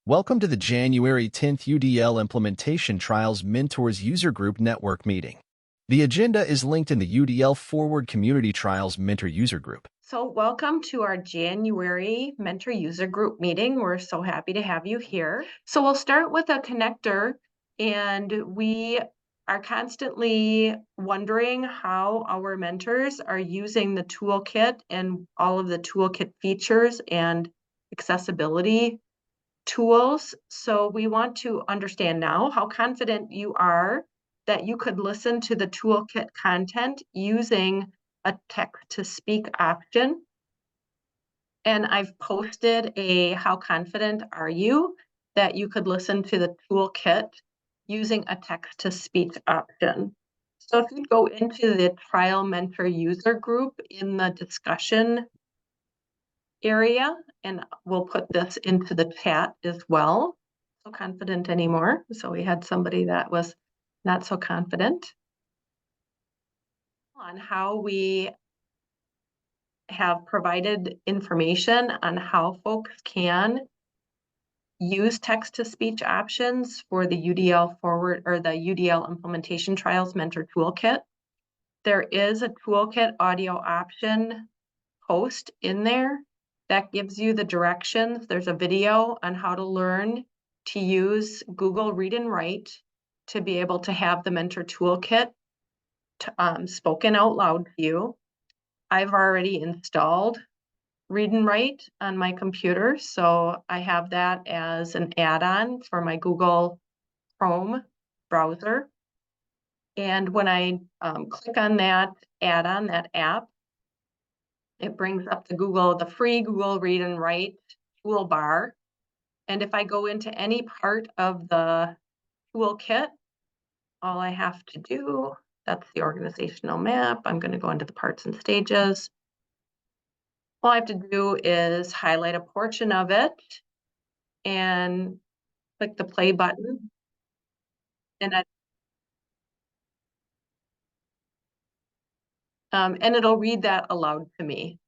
Welcome to the January 10th UDL Implementation Trials Mentors User Group Network meeting. The agenda is linked in the UDL Forward Community Trials Mentor User Group. So welcome to our January Mentor User Group meeting. We're so happy to have you here. So we'll start with a connector, and we are constantly wondering how our mentors are using the toolkit and all of the toolkit features and accessibility tools. So we want to understand now how confident you are that you could listen to the toolkit content using a text-to-speak option. And I've posted a how confident are you that you could listen to the toolkit using a text-to-speech option. So if you go into the Trial Mentor User Group in the discussion area, and we'll put this into the chat as well. So confident anymore. So we had somebody that was not so confident on how we have provided information on how folks can use text-to-speech options for the UDL Forward or the UDL Implementation Trials Mentor Toolkit. There is a toolkit audio option post in there that gives you the directions. There's a video on how to learn to use Google Read and Write to be able to have the Mentor Toolkit spoken out loud to you. I've already installed Read and Write on my computer, so I have that as an add-on for my Google Chrome browser. And when I click on that add-on, that app, it brings up the free Google Read and Write toolbar. And if I go into any part of the toolkit, all I have to do, that's the organizational map. I'm going to go into the parts and stages. All I have to do is highlight a portion of it and click the play button. And it'll read that aloud to me.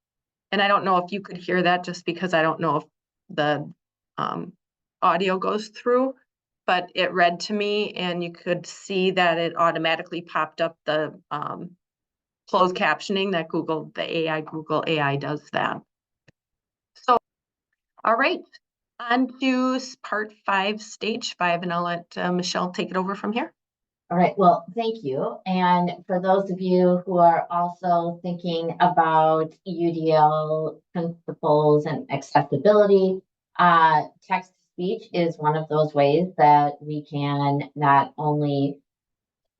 And I don't know if you could hear that just because I don't know if the audio goes through, but it read to me and you could see that it automatically popped up the closed captioning that Google AI does that. So, all right, on to part 5, stage 5, and I'll let Michelle take it over from here. All right, well, thank you. And for those of you who are also thinking about UDL principles and accessibility, text-to-speech is one of those ways that we can not only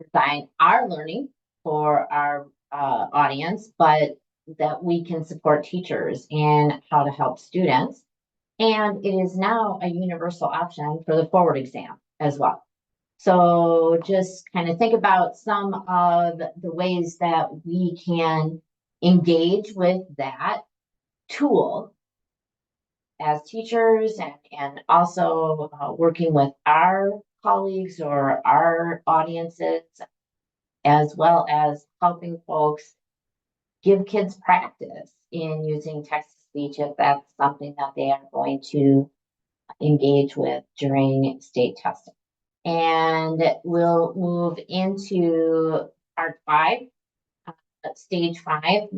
design our learning for our audience, but that we can support teachers in how to help students. And it is now a universal option for the forward exam as well. So just kind of think about some of the ways that we can engage with that tool as teachers and also working with our colleagues or our audiences, as well as helping folks give kids practice in using text-to-speech if that's something that they are going to engage with during state testing. And we'll move into part 5, stage 5,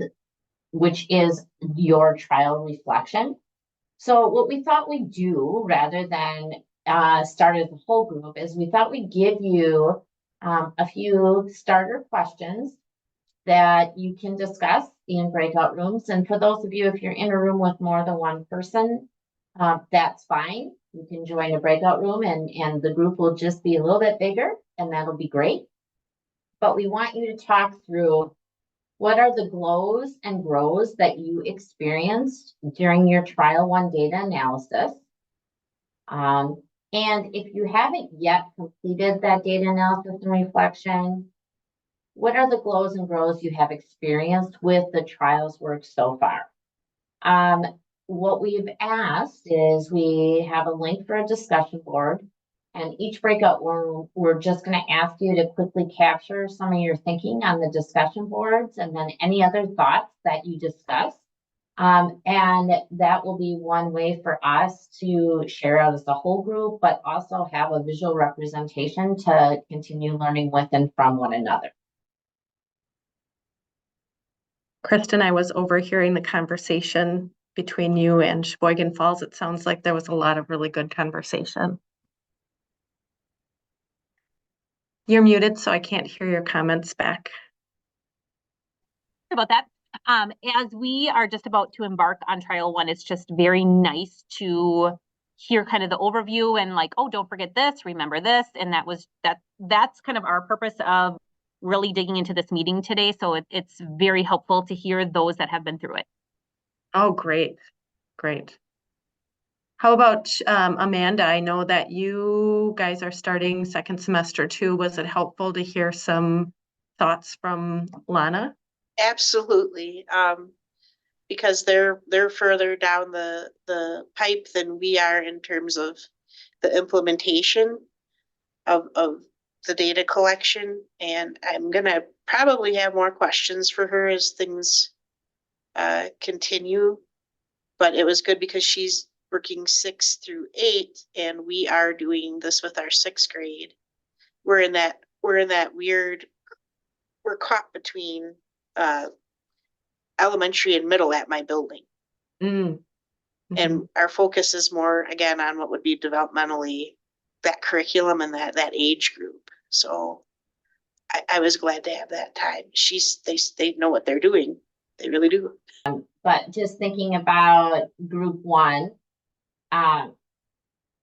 which is your trial reflection. So what we thought we'd do, rather than start as a whole group, is we thought we'd give you a few starter questions that you can discuss in breakout rooms. And for those of you, if you're in a room with more than one person, that's fine. You can join a breakout room and the group will just be a little bit bigger, and that'll be great. But we want you to talk through what are the glows and grows that you experienced during your trial 1 data analysis. And if you haven't yet completed that data analysis and reflection, what are the glows and grows you have experienced with the trials work so far? What we've asked is we have a link for a discussion board, and each breakout room, we're just going to ask you to quickly capture some of your thinking on the discussion boards, and then any other thoughts that you discuss And that will be one way for us to share out as the whole group, but also have a visual representation to continue learning with and from one another. Kristen, I was overhearing the conversation between you and Sheboygan Falls. It sounds like there was a lot of really good conversation. You're muted, so I can't hear your comments back. About that. As we are just about to embark on trial one, it's just very nice to hear kind of the overview and like, oh, don't forget this, remember this. And that's kind of our purpose of really digging into this meeting today. So it's very helpful to hear those that have been through it. Oh, great. Great. How about Amanda? I know that you guys are starting second semester too. Was it helpful to hear some thoughts from Lana? Absolutely. Because they're further down the pipe than we are in terms of the implementation of the data collection. And I'm gonna probably have more questions for her as things continue. But it was good because she's working 6 through 8, and we are doing this with our 6th grade. We're in that weird, we're caught between elementary and middle at my building. And our focus is more, again, on what would be developmentally that curriculum and that age group. So I was glad to have that time. They know what they're doing. They really do. But just thinking about group one,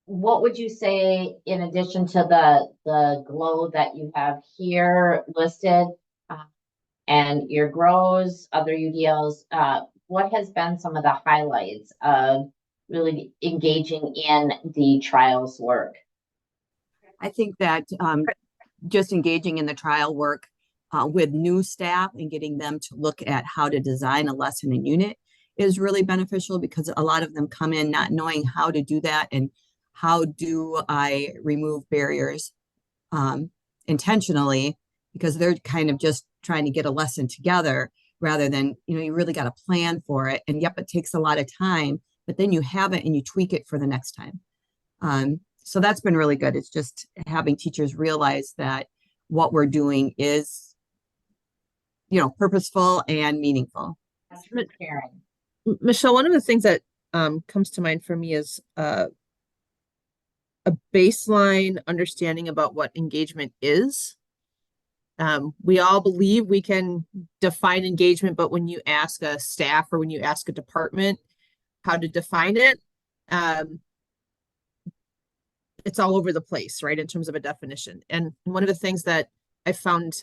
what would you say in addition to the glow that you have here listed, and your grows, other UDLs, what has been some of the highlights of really engaging in the trials work? I think that just engaging in the trial work with new staff and getting them to look at how to design a lesson and unit is really beneficial, because a lot of them come in not knowing how to do that and how do I remove barriers intentionally, because they're kind of just trying to get a lesson together rather than, you really got to plan for it. And yep, it takes a lot of time, but then you have it and you tweak it for the next time. So that's been really good. It's just having teachers realize that what we're doing is, purposeful and meaningful. Michelle, one of the things that comes to mind for me is a baseline understanding about what engagement is. We all believe we can define engagement, but when you ask a staff or when you ask a department how to define it, it's all over the place, right, in terms of a definition. And one of the things that I found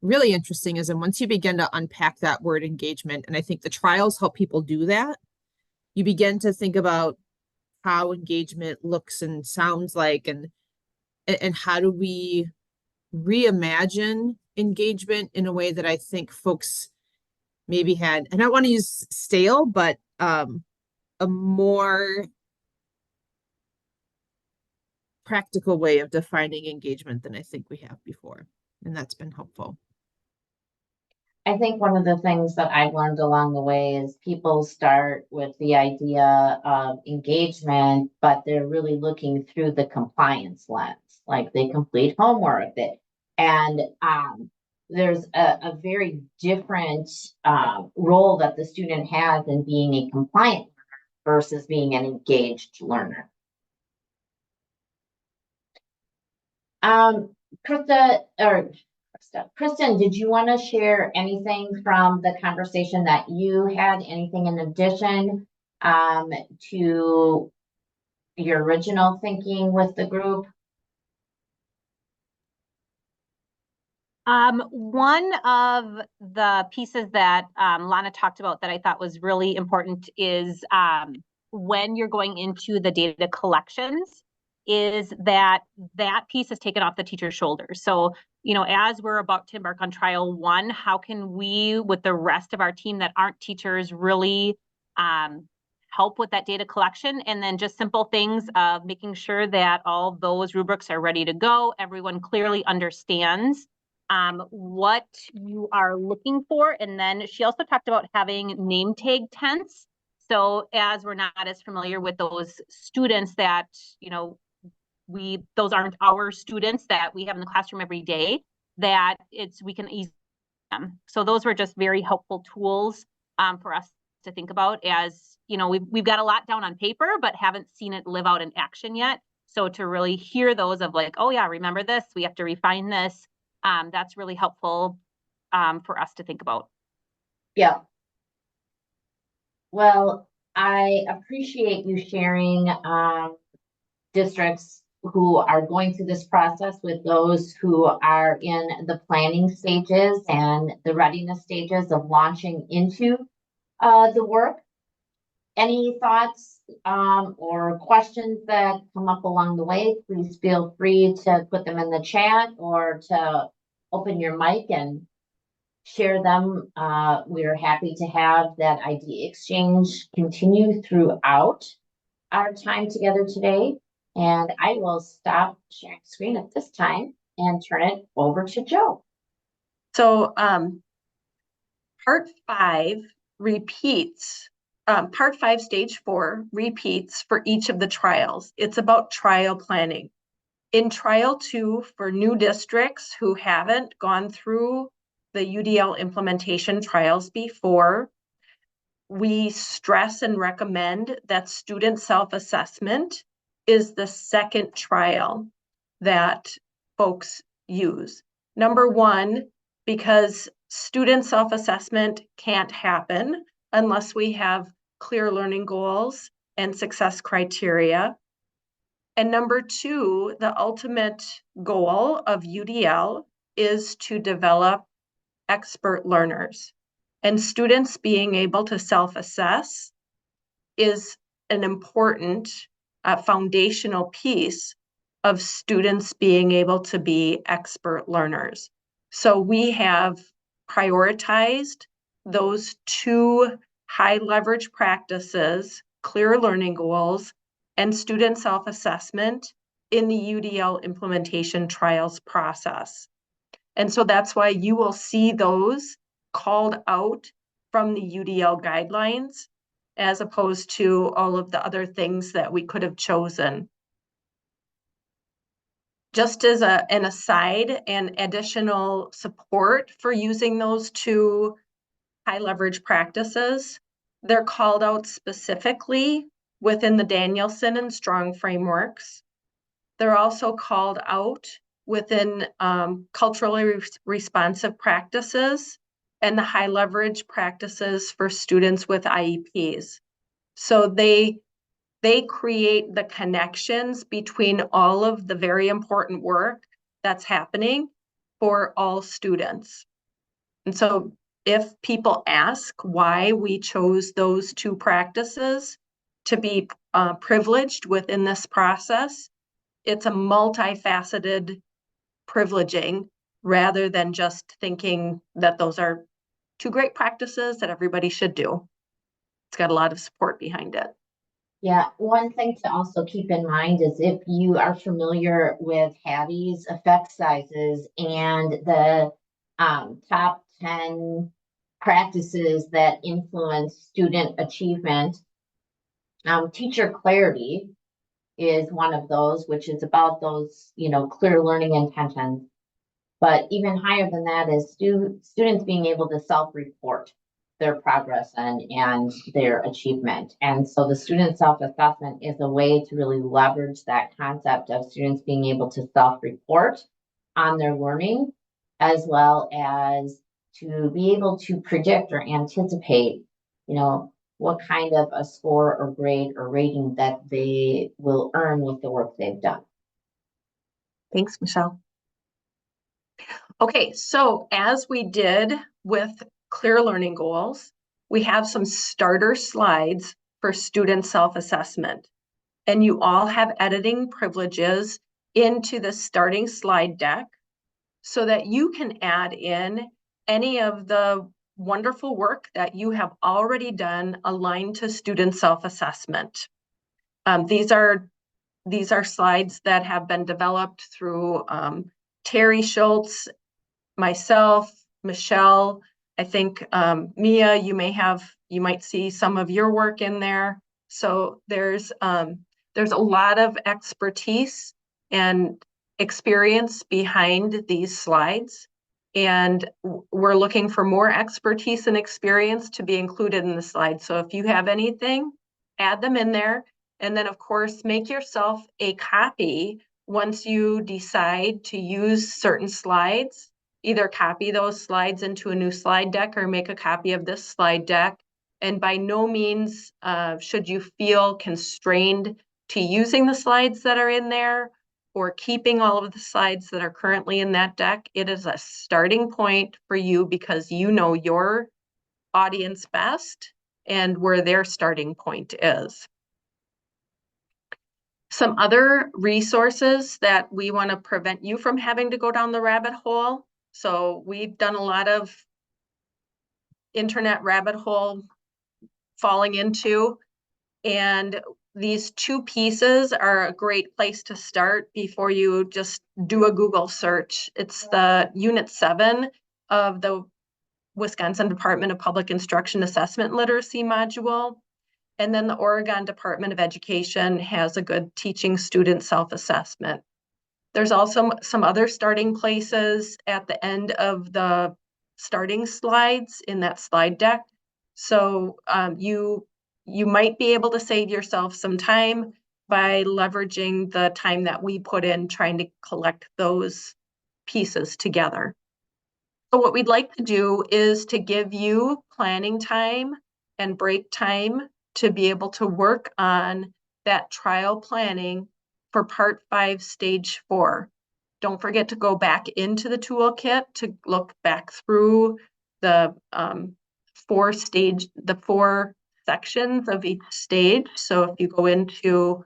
really interesting is, and once you begin to unpack that word engagement, and I think the trials help people do that, you begin to think about how engagement looks and sounds like, and how do we reimagine engagement in a way that I think folks maybe had, and I don't want to use stale, but a more practical way of defining engagement than I think we have before. And that's been helpful. I think one of the things that I've learned along the way is people start with the idea of engagement, but they're really looking through the compliance lens, like they complete homework. And there's a very different role that the student has in being a compliant learner versus being an engaged learner. Kristen, did you want to share anything from the conversation that you had? Anything in addition to your original thinking with the group? One of the pieces that Lana talked about that I thought was really important is when you're going into the data collections, is that piece is taken off the teacher's shoulders. So, as we're about to embark on trial one, how can we, with the rest of our team that aren't teachers, really help with that data collection? And then just simple things of making sure that all those rubrics are ready to go. Everyone clearly understands what you are looking for. And then she also talked about having name tag tents. So as we're not as familiar with those students that, you know, those aren't our students that we have in the classroom every day, that we can easily them. So those were just very helpful tools for us to think about, as you know, we've got a lot down on paper, but haven't seen it live out in action yet. So to really hear those of like, oh yeah, remember this, we have to refine this. That's really helpful for us to think about. Yeah. Well, I appreciate you sharing districts who are going through this process with those who are in the planning stages and the readiness stages of launching into the work. Any thoughts or questions that come up along the way, please feel free to put them in the chat or to open your mic and share them. We're happy to have that idea exchange continue throughout our time together today. And I will stop sharing screen at this time and turn it over to Jo. So part 5 repeats, part 5, stage 4 repeats for each of the trials. It's about trial planning. In trial 2, for new districts who haven't gone through the UDL implementation trials before, we stress and recommend that student self-assessment is the second trial that folks use. Number one, because student self-assessment can't happen unless we have clear learning goals and success criteria. And number two, the ultimate goal of UDL is to develop expert learners. And students being able to self-assess is an important foundational piece of students being able to be expert learners. So we have prioritized those 2 high leverage practices, clear learning goals, and student self-assessment in the UDL implementation trials process. And so that's why you will see those called out from the UDL guidelines, as opposed to all of the other things that we could have chosen. Just as an aside and additional support for using those 2 high leverage practices, they're called out specifically within the Danielson and Strong frameworks. They're also called out within culturally responsive practices and the high leverage practices for students with IEPs. So they create the connections between all of the very important work that's happening for all students. And so if people ask why we chose those 2 practices to be privileged within this process, it's a multifaceted privileging rather than just thinking that those are 2 great practices that everybody should do. It's got a lot of support behind it. Yeah, one thing to also keep in mind is if you are familiar with Hattie's effect sizes and the top 10 practices that influence student achievement, teacher clarity is one of those, which is about those, clear learning intentions. But even higher than that is students being able to self-report their progress and their achievement. And so the student self-assessment is a way to really leverage that concept of students being able to self-report on their learning, as well as to be able to predict or anticipate, what kind of a score or grade or rating that they will earn with the work they've done. Thanks, Michelle. Okay, so as we did with clear learning goals, we have some starter slides for student self-assessment. And you all have editing privileges into the starting slide deck so that you can add in any of the wonderful work that you have already done aligned to student self-assessment. These are slides that have been developed through Terry Schultz, myself, Michelle, I think Mia, you might see some of your work in there. So there's a lot of expertise and experience behind these slides. And we're looking for more expertise and experience to be included in the slide. So if you have anything, add them in there. And then, of course, make yourself a copy once you decide to use certain slides. Either copy those slides into a new slide deck or make a copy of this slide deck. And by no means should you feel constrained to using the slides that are in there or keeping all of the slides that are currently in that deck. It is a starting point for you because you know your audience best and where their starting point is. Some other resources that we want to prevent you from having to go down the rabbit hole. So we've done a lot of internet rabbit hole falling into, and these two pieces are a great place to start before you just do a Google search. It's the Unit 7 of the Wisconsin Department of Public Instruction Assessment Literacy module. And then the Oregon Department of Education has a good teaching student self-assessment. There's also some other starting places at the end of the starting slides in that slide deck. So you might be able to save yourself some time by leveraging the time that we put in trying to collect those pieces together. So what we'd like to do is to give you planning time and break time to be able to work on that trial planning for Part 5, Stage 4. Don't forget to go back into the toolkit to look back through the four sections of each stage. So if you go into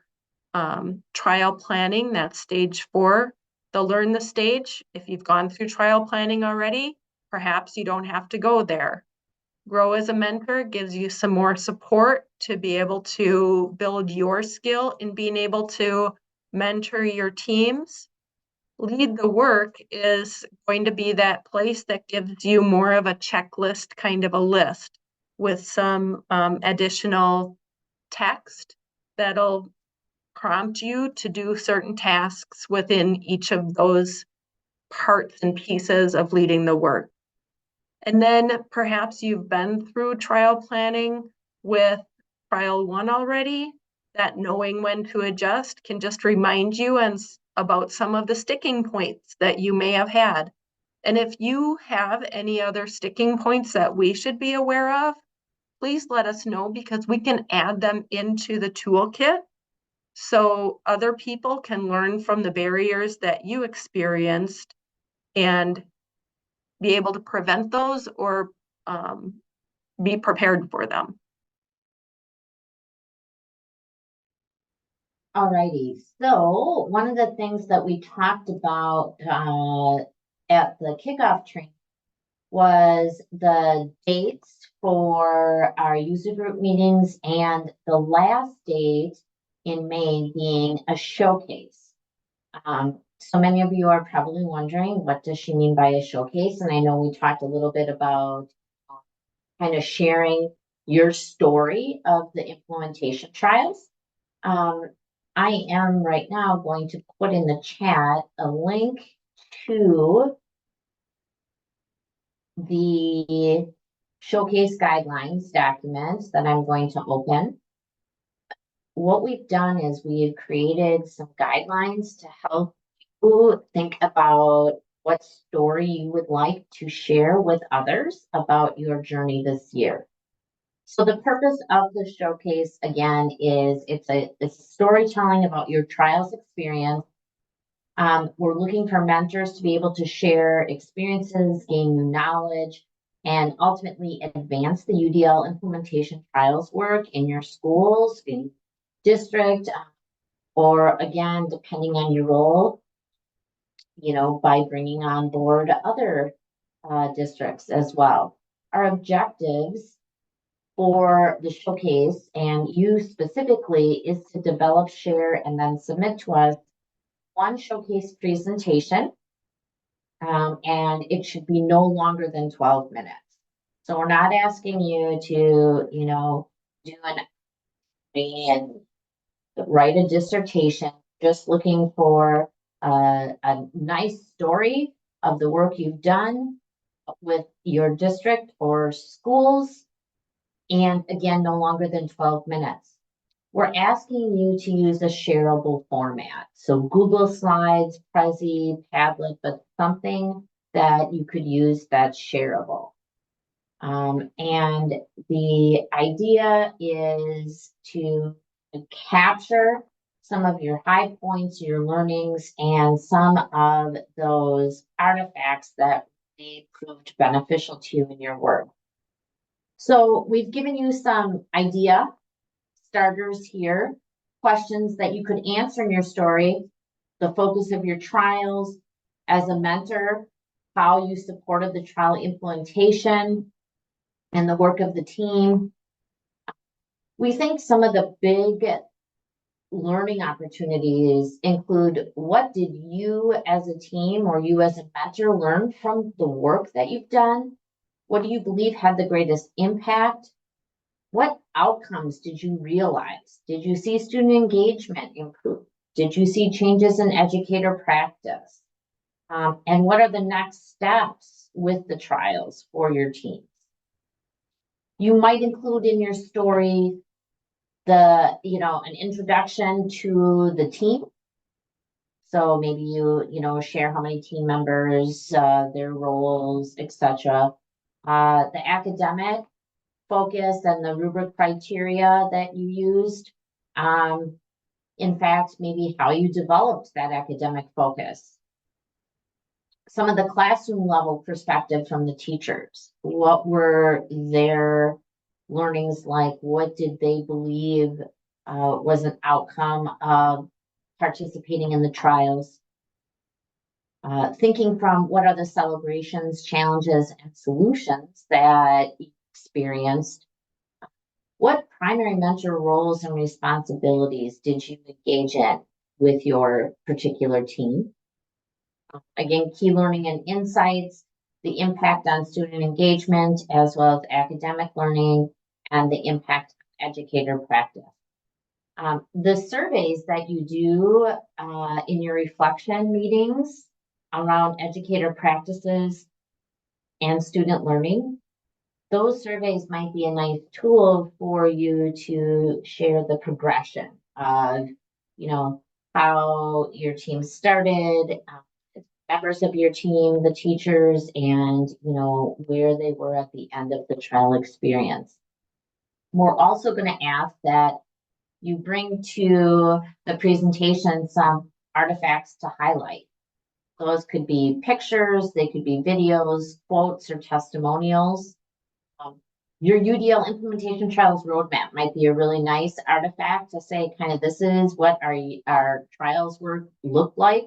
trial planning, that's Stage 4, the Learn the stage. If you've gone through trial planning already, perhaps you don't have to go there. Grow as a mentor gives you some more support to be able to build your skill in being able to mentor your teams. Lead the work is going to be that place that gives you more of a checklist kind of a list with some additional text that'll prompt you to do certain tasks within each of those parts and pieces of leading the work. And then perhaps you've been through trial planning with trial 1 already, that knowing when to adjust can just remind you about some of the sticking points that you may have had. And if you have any other sticking points that we should be aware of, please let us know because we can add them into the toolkit so other people can learn from the barriers that you experienced and be able to prevent those or be prepared for them. Alrighty, so one of the things that we talked about at the kickoff training was the dates for our user group meetings and the last date in May being a showcase. So many of you are probably wondering, what does she mean by a showcase? And I know we talked a little bit about kind of sharing your story of the implementation trials. I am right now going to put in the chat a link to the showcase guidelines document that I'm going to open. What we've done is we've created some guidelines to help you think about what story you would like to share with others about your journey this year. So the purpose of the showcase, again, is it's storytelling about your trials experience. We're looking for mentors to be able to share experiences, gain new knowledge, and ultimately advance the UDL implementation trials work in your schools, in district, or again, depending on your role, by bringing on board other districts as well. Our objectives for the showcase, and you specifically, is to develop, share, and then submit to us one showcase presentation and it should be no longer than 12 minutes. So we're not asking you to, do and write a dissertation, just looking for a nice story of the work you've done with your district or schools. And again, no longer than 12 minutes. We're asking you to use a shareable format. So Google Slides, Prezi, Padlet, but something that you could use that's shareable. And the idea is to capture some of your high points, your learnings, and some of those artifacts that really proved beneficial to you in your work. So we've given you some idea starters here, questions that you could answer in your story, the focus of your trials as a mentor, how you supported the trial implementation, and the work of the team. We think some of the big learning opportunities include, what did you as a team or you as a mentor learn from the work that you've done? What do you believe had the greatest impact? What outcomes did you realize? Did you see student engagement improve? Did you see changes in educator practice? And what are the next steps with the trials for your teams? You might include in your story an introduction to the team. So maybe you share how many team members, their roles, etc. The academic focus and the rubric criteria that you used. In fact, maybe how you developed that academic focus. Some of the classroom level perspective from the teachers. What were their learnings like? What did they believe was an outcome of participating in the trials? Thinking from what are the celebrations, challenges, and solutions that you experienced. What primary mentor roles and responsibilities did you engage in with your particular team? Again, key learning and insights, the impact on student engagement, as well as academic learning, and the impact of educator practice. The surveys that you do in your reflection meetings around educator practices and student learning, those surveys might be a nice tool for you to share the progression of, how your team started, members of your team, the teachers, and, where they were at the end of the trial experience. We're also going to ask that you bring to the presentation some artifacts to highlight. Those could be pictures, they could be videos, quotes, or testimonials. Your UDL implementation trials roadmap might be a really nice artifact to say, kind of, this is what our trials work look like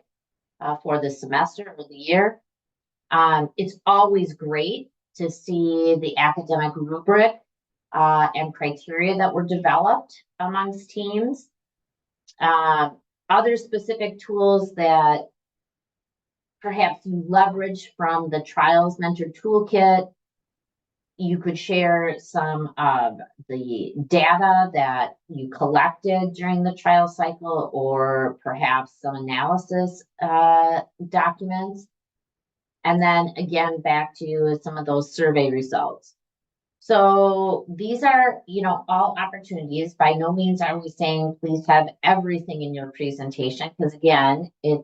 for the semester or the year. It's always great to see the academic rubric and criteria that were developed amongst teams. Other specific tools that perhaps you leverage from the Trials Mentor Toolkit. You could share some of the data that you collected during the trial cycle, or perhaps some analysis documents. And then again, back to some of those survey results. So these are, all opportunities. By no means are we saying please have everything in your presentation, because again, we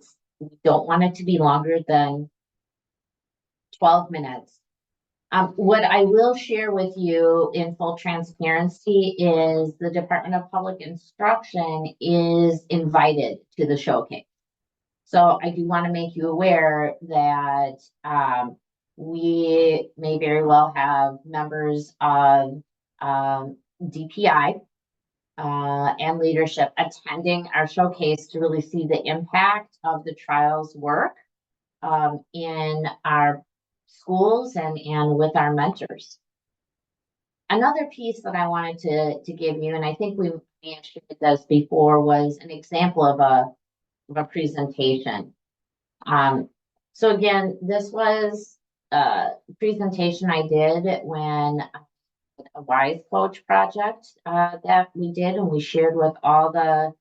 don't want it to be longer than 12 minutes. What I will share with you in full transparency is the Department of Public Instruction is invited to the showcase. So I do want to make you aware that we may very well have members of DPI and leadership attending our showcase to really see the impact of the trials work in our schools and with our mentors. Another piece that I wanted to give you, and I think we may have shared this before, was an example of a presentation. So again, this was a presentation I did when a WISE Coach project that we did, and we shared with all the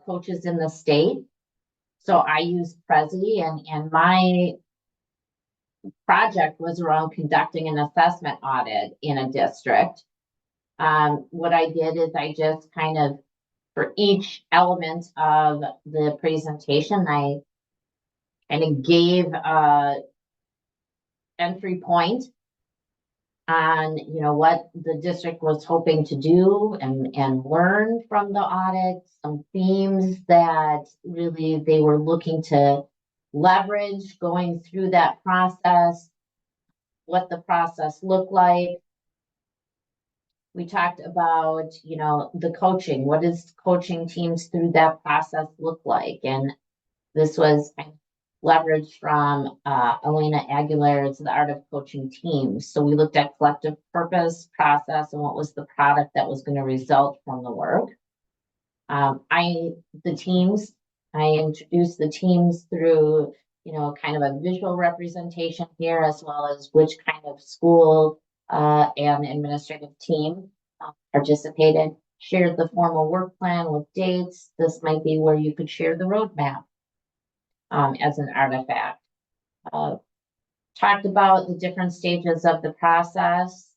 coaches in the state. So I used Prezi, and my project was around conducting an assessment audit in a district. What I did is I just kind of, for each element of the presentation, I kind of gave a entry point on, you know, what the district was hoping to do and learn from the audit, some themes that really they were looking to leverage going through that process, what the process looked like. We talked about, you know, the coaching. What does coaching teams through that process look like? And this was leveraged from Elena Aguilar's The Art of Coaching Teams. So we looked at collective purpose, process, and what was the product that was going to result from the work. I introduced the teams through, you know, kind of a visual representation here, as well as which kind of school and administrative team participated, shared the formal work plan with dates. This might be where you could share the roadmap as an artifact. Talked about the different stages of the process,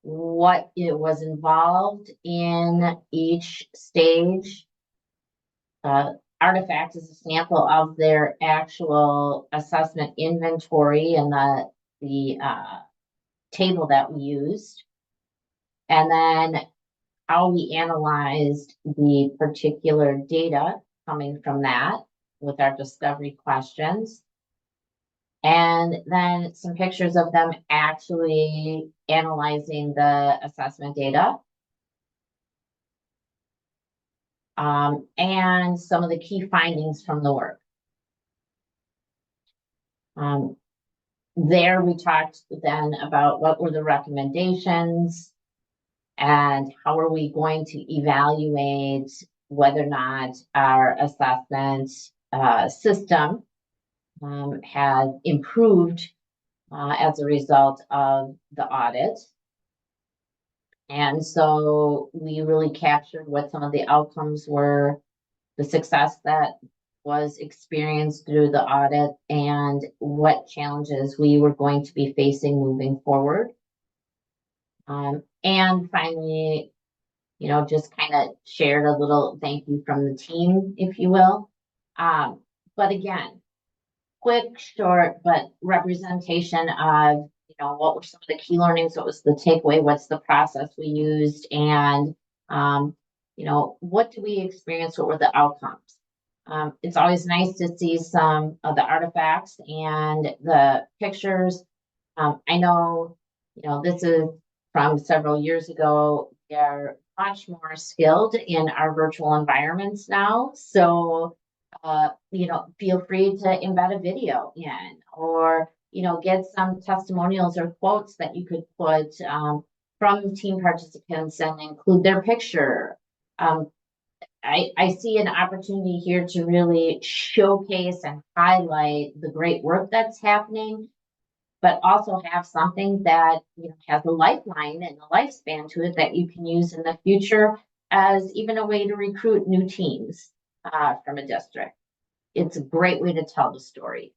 what it was involved in each stage. Artifact is a sample of their actual assessment inventory and the table that we used. And then how we analyzed the particular data coming from that with our discovery questions. And then some pictures of them actually analyzing the assessment data. And some of the key findings from the work. There we talked then about what were the recommendations and how are we going to evaluate whether or not our assessment system has improved as a result of the audit. And so we really captured what some of the outcomes were, the success that was experienced through the audit, and what challenges we were going to be facing moving forward. And finally, you know, just kind of shared a little thank you from the team, if you will. But again, quick, short, but representation of, you know, what were some of the key learnings, what was the takeaway, what's the process we used, and, you know, what do we experience, what were the outcomes? It's always nice to see some of the artifacts and the pictures. I know, you know, this is from several years ago. They're much more skilled in our virtual environments now. So, you know, feel free to embed a video in, or, you know, get some testimonials or quotes that you could put from team participants and include their picture. I see an opportunity here to really showcase and highlight the great work that's happening, but also have something that, you know, has a lifeline and a lifespan to it that you can use in the future as even a way to recruit new teams from a district. It's a great way to tell the story.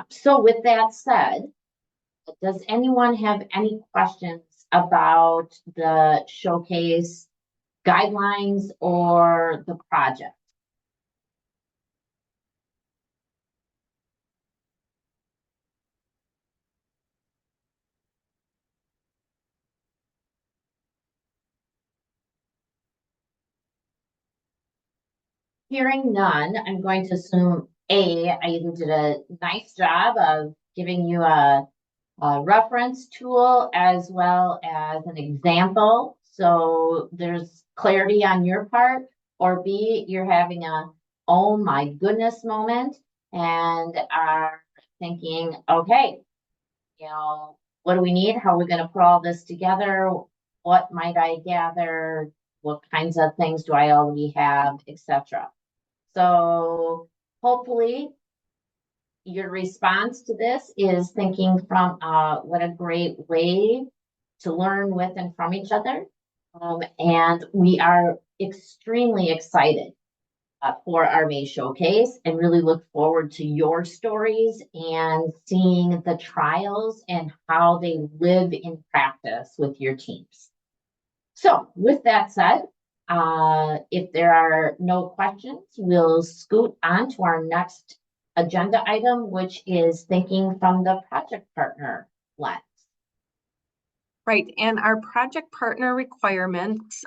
So with that said, does anyone have any questions about the showcase guidelines or the project? Hearing none, I'm going to assume I either did a nice job of giving you a reference tool as well as an example, so there's clarity on your part, or B, you're having a oh my goodness moment and are thinking, okay, you know, what do we need? How are we going to put all this together? What might I gather? What kinds of things do I already have, etc. So hopefully your response to this is thinking from what a great way to learn with and from each other. And we are extremely excited for our May showcase and really look forward to your stories and seeing the trials and how they live in practice with your teams. So with that said, if there are no questions, we'll scoot on to our next agenda item, which is thinking from the project partner lens. Right, and our project partner requirements,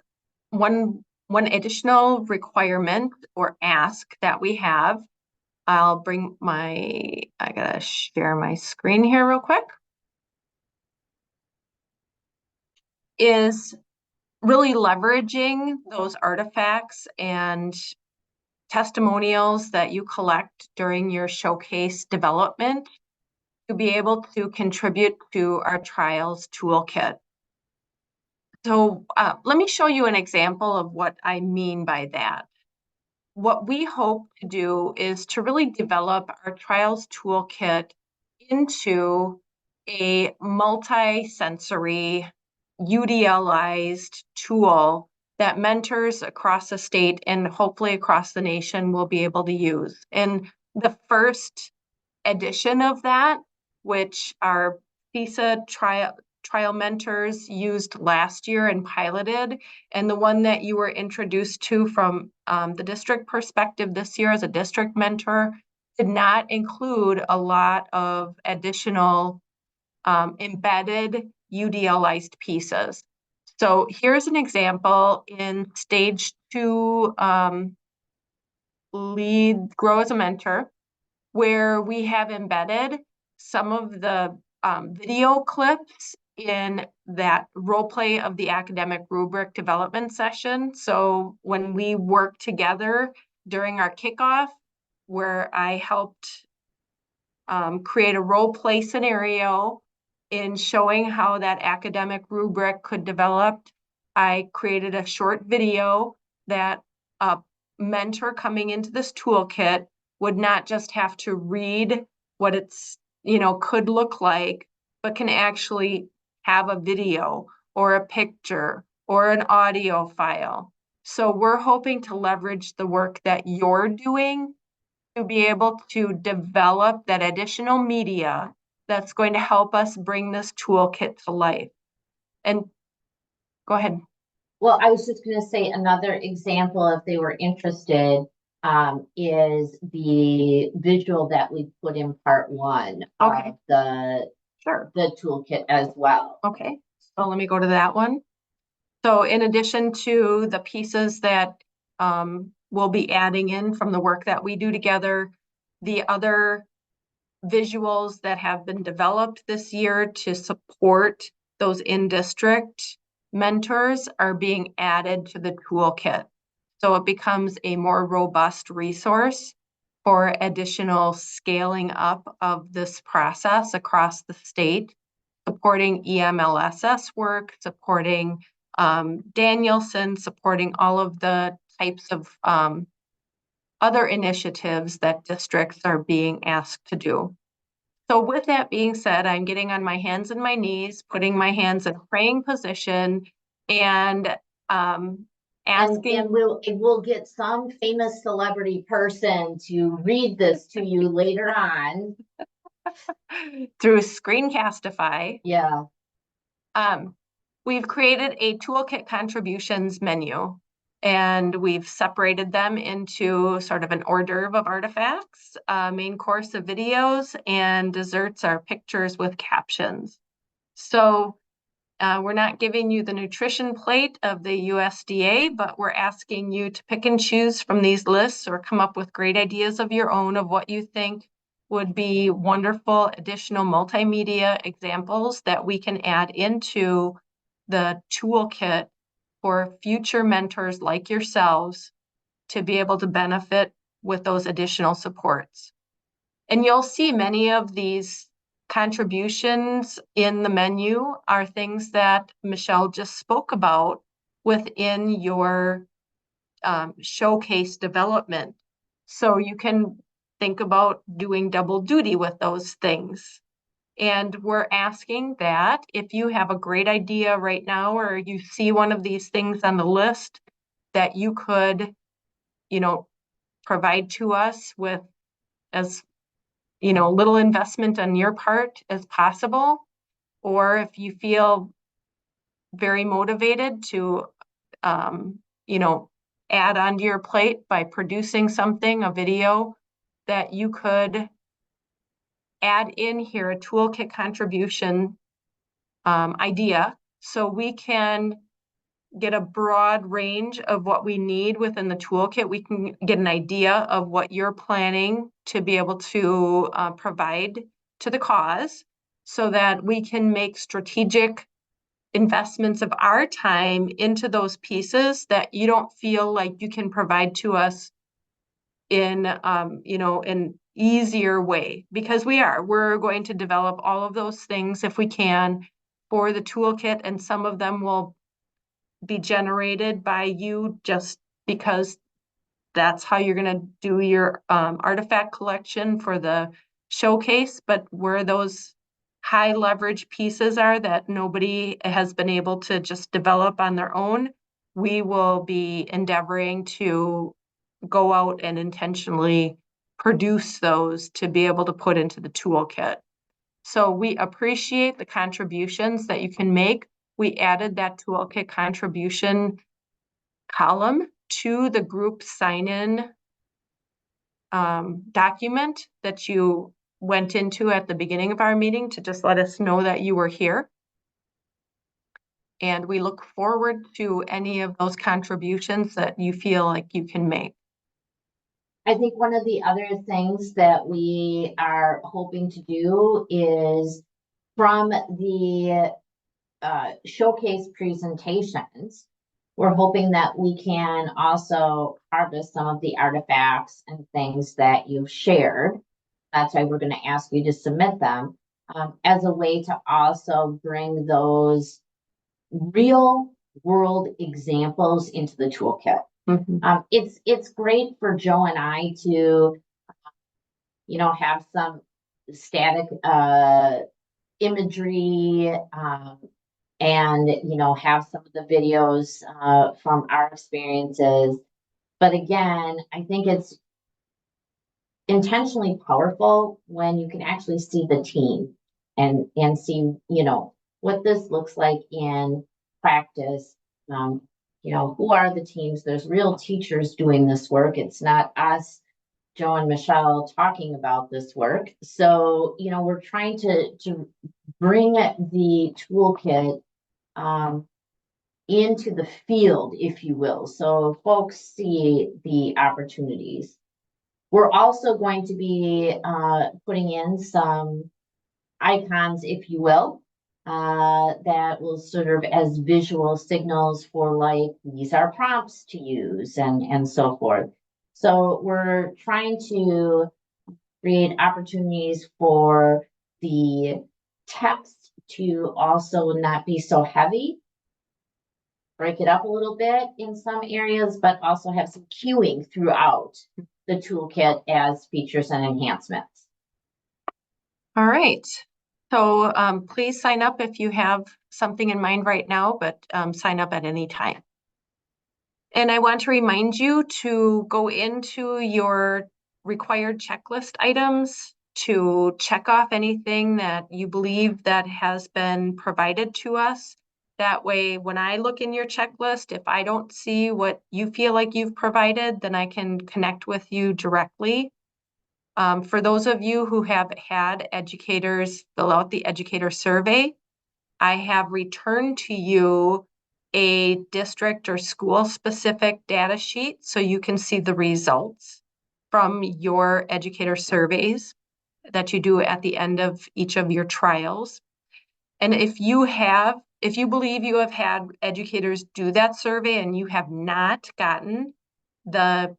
one additional requirement or ask that we have, I gotta share my screen here real quick, is really leveraging those artifacts and testimonials that you collect during your showcase development to be able to contribute to our trials toolkit. So let me show you an example of what I mean by that. What we hope to do is to really develop our trials toolkit into a multi-sensory UDLized tool that mentors across the state and hopefully across the nation will be able to use. And the first edition of that, which our CESA trial mentors used last year and piloted, and the one that you were introduced to from the district perspective this year as a district mentor, did not include a lot of additional embedded UDLized pieces. So here's an example in stage 2 lead grow as a mentor, where we have embedded some of the video clips in that role play of the academic rubric development session. So when we work together during our kickoff, where I helped create a role play scenario in showing how that academic rubric could develop, I created a short video that a mentor coming into this toolkit would not just have to read what it's, could look like, but can actually have a video or a picture or an audio file. So we're hoping to leverage the work that you're doing to be able to develop that additional media that's going to help us bring this toolkit to life. And go ahead. Well, I was just going to say another example, if they were interested, is the visual that we put in part 1 Okay. of the toolkit as well. Okay, so let me go to that one. So in addition to the pieces that we'll be adding in from the work that we do together, the other visuals that have been developed this year to support those in-district mentors are being added to the toolkit. So it becomes a more robust resource for additional scaling up of this process across the state, supporting EMLSS work, supporting Danielson, supporting all of the types of other initiatives that districts are being asked to do. So with that being said, I'm getting on my hands and my knees, putting my hands in praying position and asking. And we'll get some famous celebrity person to read this to you later on. Through Screencastify. Yeah. We've created a toolkit contributions menu, and we've separated them into sort of an hors d'oeuvre of artifacts, main course of videos, and desserts are pictures with captions. So we're not giving you the nutrition plate of the USDA, but we're asking you to pick and choose from these lists or come up with great ideas of your own of what you think would be wonderful additional multimedia examples that we can add into the toolkit for future mentors like yourselves to be able to benefit with those additional supports. And you'll see many of these contributions in the menu are things that Michelle just spoke about within your showcase development. So you can think about doing double duty with those things. And we're asking that if you have a great idea right now, or you see one of these things on the list, that you could, provide to us with as, little investment on your part as possible. Or if you feel very motivated to, add onto your plate by producing something, a video, that you could add in here a toolkit contribution idea, so we can get a broad range of what we need within the toolkit. We can get an idea of what you're planning to be able to provide to the cause, so that we can make strategic investments of our time into those pieces that you don't feel like you can provide to us in, an easier way, because we're going to develop all of those things if we can for the toolkit, and some of them will be generated by you just because that's how you're going to do your artifact collection for the showcase. But where those high leverage pieces are that nobody has been able to just develop on their own, we will be endeavoring to go out and intentionally produce those to be able to put into the toolkit. So we appreciate the contributions that you can make. We added that toolkit contribution column to the group sign-in document that you went into at the beginning of our meeting to just let us know that you were here. And we look forward to any of those contributions that you feel like you can make. I think one of the other things that we are hoping to do is, from the showcase presentations, we're hoping that we can also harvest some of the artifacts and things that you've shared. That's why we're going to ask you to submit them as a way to also bring those real world examples into the toolkit. It's great for Joe and I to, have some static imagery, and, have some of the videos from our experiences. But again, I think it's intentionally powerful when you can actually see the team and see, what this looks like in practice. Who are the teams? There's real teachers doing this work. It's not us, Joe and Michelle, talking about this work. So, we're trying to bring the toolkit into the field, if you will, so folks see the opportunities. We're also going to be putting in some icons, if you will, that will serve as visual signals for, like, these are prompts to use and so forth. So we're trying to create opportunities for the text to also not be so heavy, break it up a little bit in some areas, but also have some cueing throughout the toolkit as features and enhancements. All right. So please sign up if you have something in mind right now, but sign up at any time. And I want to remind you to go into your required checklist items to check off anything that you believe that has been provided to us. That way, when I look in your checklist, if I don't see what you feel like you've provided, then I can connect with you directly. For those of you who have had educators fill out the educator survey, I have returned to you a district or school specific data sheet so you can see the results from your educator surveys that you do at the end of each of your trials. And if you believe you have had educators do that survey and you have not gotten the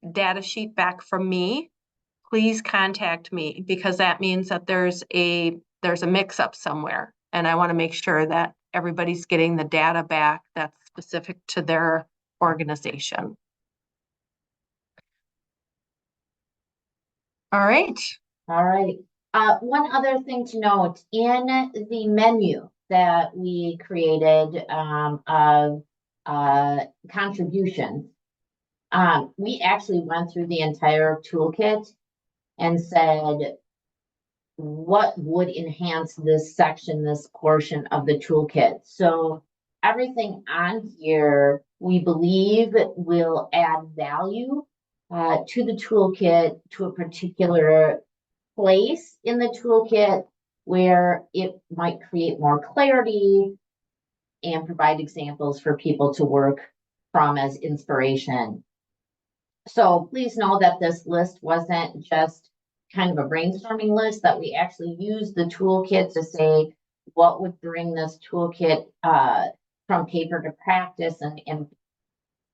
data sheet back from me, please contact me, because that means that there's a mix-up somewhere, and I want to make sure that everybody's getting the data back that's specific to their organization. All right. All right. One other thing to note, in the menu that we created of contributions, we actually went through the entire toolkit and said, what would enhance this section, this portion of the toolkit? So everything on here, we believe will add value to the toolkit, to a particular place in the toolkit where it might create more clarity and provide examples for people to work from as inspiration. So please know that this list wasn't just kind of a brainstorming list, that we actually used the toolkit to say what would bring this toolkit from paper to practice and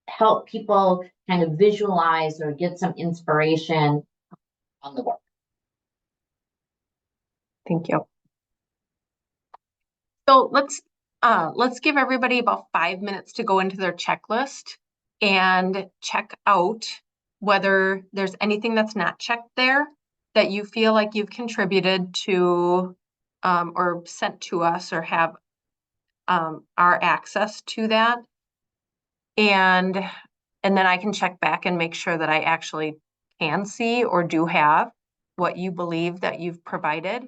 help people kind of visualize or get some inspiration on the work. Thank you. So let's give everybody about 5 minutes to go into their checklist and check out whether there's anything that's not checked there that you feel like you've contributed to or sent to us or have our access to that. And then I can check back and make sure that I actually can see or do have what you believe that you've provided.